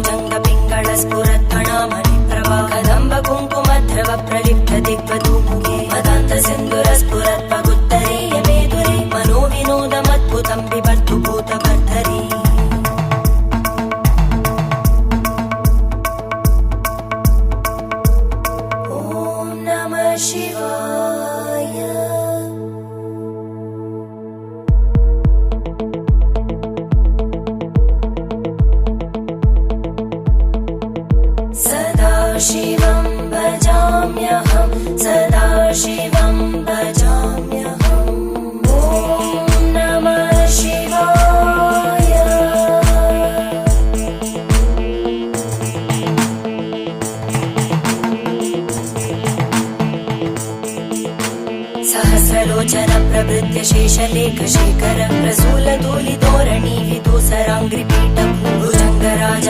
भुजंग पिंगल स्फुरत्फणामणि प्रभा कदंब कुंकुमद्रव प्रलिप्त दिग्वधूमुखे मदान्त सिंधुर स्फुरत्पगुत्तरीय मेदुरे मनोविनोदमद्भुतं बिभर्तु भूतभर्तरी ॐ नमः शिवाय। सदाशिवं भजाम्यहं सदाशिवं भजाम्यहम् ॐ नमः शिवाय। सहस्रलोचन प्रभृत्य शेषलेख शेखर प्रसूल धूलिधोरणि विदूसराङ्घ्रिपीठ भुजङ्गराज